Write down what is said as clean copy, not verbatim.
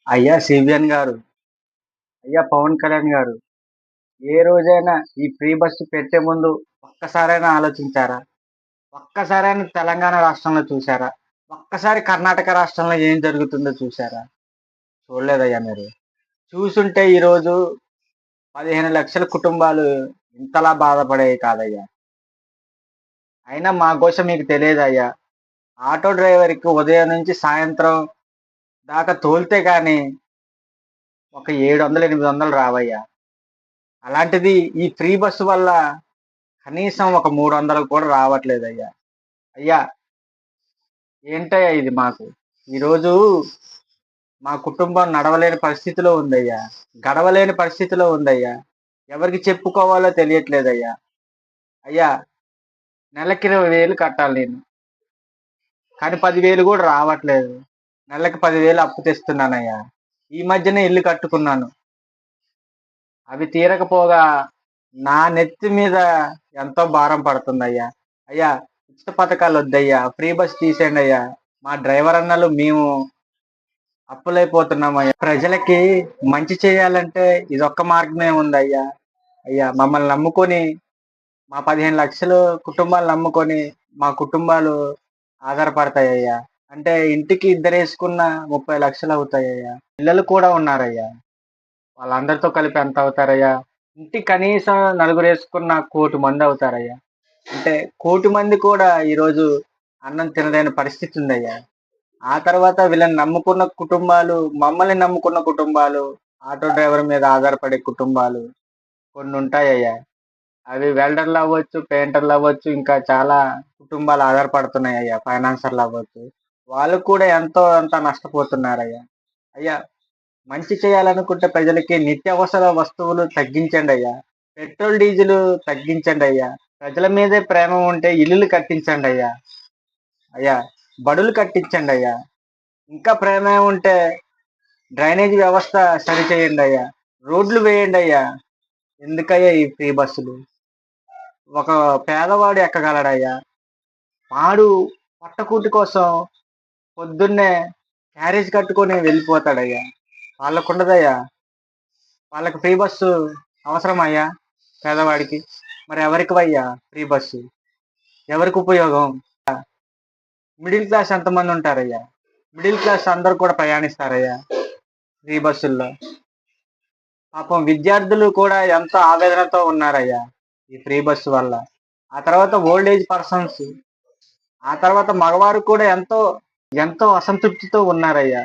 అయ్యా సిబిఎన్ గారు, అయ్యా పవన్ కళ్యాణ్ గారు, ఏ రోజైనా ఈ ఫ్రీ బస్సు పెట్టే ముందు ఒక్కసారైనా ఆలోచించారా? ఒక్కసారైనా తెలంగాణ రాష్ట్రంలో చూసారా? ఒక్కసారి కర్ణాటక రాష్ట్రంలో ఏం జరుగుతుందో చూసారా? చూడలేదయ్యా మీరు. చూసుంటే ఈరోజు 15 లక్షల కుటుంబాలు ఇంతలా బాధపడేవి కాదయ్యా. అయినా మా ఘోష మీకు తెలియదయ్యా. ఆటో డ్రైవర్‌కి ఉదయం నుంచి సాయంత్రం దాకా తోలితే గాని ఒక 700, 800 రావయ్యా. అలాంటిది ఈ ఫ్రీ బస్సు వల్ల కనీసం ఒక 300 కూడా రావట్లేదయ్యా. అయ్యా ఏంటయ్యా ఇది మాకు? ఈరోజు మా కుటుంబం నడవలేని పరిస్థితిలో ఉందయ్యా. గడవలేని పరిస్థితిలో ఉందయ్యా. ఎవరికి చెప్పుకోవాలో తెలియట్లేదయ్యా. అయ్యా నెలకి 20,000 కట్టాలి నేను. కానీ 10,000 కూడా రావట్లేదు. నెలకి 10,000 అప్పు తెస్తున్నానయ్యా. ఈ మధ్యనే ఇల్లు కట్టుకున్నాను. అవి తీరకపోగా నా నెత్తి మీద ఎంతో భారం పడుతుందయ్యా. అయ్యా ఉచిత పథకాలొద్దయ్యా. Free bus తీసేయండయ్యా. మా డ్రైవర్ అన్నలు మేము అప్పులైపోతున్నామయ్యా. ప్రజలకి మంచి చేయాలంటే ఇదొక్క మార్గమే ఉందయ్యా. అయ్యా మమ్మల్ని నమ్ముకొని మా 15 లక్షలు కుటుంబాలు నమ్ముకొని మా కుటుంబాలు ఆధారపడతాయ్యా. అంటే ఇంటికి ఇద్దరేసుకున్న 30 లక్షలు అవుతాయ్యా. పిల్లలు కూడా ఉన్నారయ్యా. వాళ్ళందరితో కలిపి ఎంత అవుతారయ్యా? ఇంటికి కనీసం నలుగురేసుకున్న 1,00,00,000 మంది అవుతారయ్యా. అంటే 1,00,00,000 మంది కూడా ఈరోజు అన్నం తినలేని పరిస్థితి ఉందయ్యా. ఆ తర్వాత వీళ్ళని నమ్ముకున్న కుటుంబాలు, మమ్మల్ని నమ్ముకున్న కుటుంబాలు, ఆటో డ్రైవర్ మీద ఆధారపడే కుటుంబాలు కొన్నుంటాయ్యా. అవి వెల్డర్లు అవ్వచ్చు, పెయింటర్లు అవ్వచ్చు, ఇంకా చాలా కుటుంబాలు ఆధారపడుతున్నాయ్యా. ఫైనాన్సర్లు అవ్వచ్చు. వాళ్ళు కూడా ఎంతో అంత నష్టపోతున్నారయ్యా. అయ్యా మంచి చేయాలనుకుంటే ప్రజలకి నిత్యావసర వస్తువులు తగ్గించండయ్యా. Petrol, diesel తగ్గించండయ్యా. ప్రజల మీదే ప్రేమ ఉంటే ఇల్లులు కట్టించండయ్యా. అయ్యా బడులు కట్టించండయ్యా. ఇంకా ప్రేమే ఉంటే డ్రైనేజ్ వ్యవస్థ సరిచేయండయ్యా. రోడ్లు వేయండయ్యా. ఎందుకయ్యా ఈ ఫ్రీ బస్సులు? ఒక పేదవాడు ఎక్కగలడయ్యా. వాడు పొట్టకూటి కోసం పొద్దున్నే క్యారేజ్ కట్టుకొని వెళ్ళిపోతాడయ్యా. వాళ్ళకుండదయ్యా. వాళ్ళకి ఫ్రీ బస్సు అవసరమయ్యా పేదవాడికి? మరి ఎవరికివయ్యా ఫ్రీ బస్సు? ఎవరికి ఉపయోగం? మిడిల్ క్లాస్ ఎంతమంది ఉంటారయ్యా? మిడిల్ క్లాస్ అందరూ కూడా ప్రయాణిస్తారయ్యా ఫ్రీ బస్సుల్లో. పాపం విద్యార్థులు కూడా ఎంతో ఆవేదనతో ఉన్నారయ్యా ఈ ఫ్రీ బస్సు వల్ల. ఆ తర్వాత ఓల్డ్ ఏజ్ పర్సన్స్, ఆ తర్వాత మగవారు కూడా ఎంతో ఎంతో అసంతృప్తితో ఉన్నారయ్యా.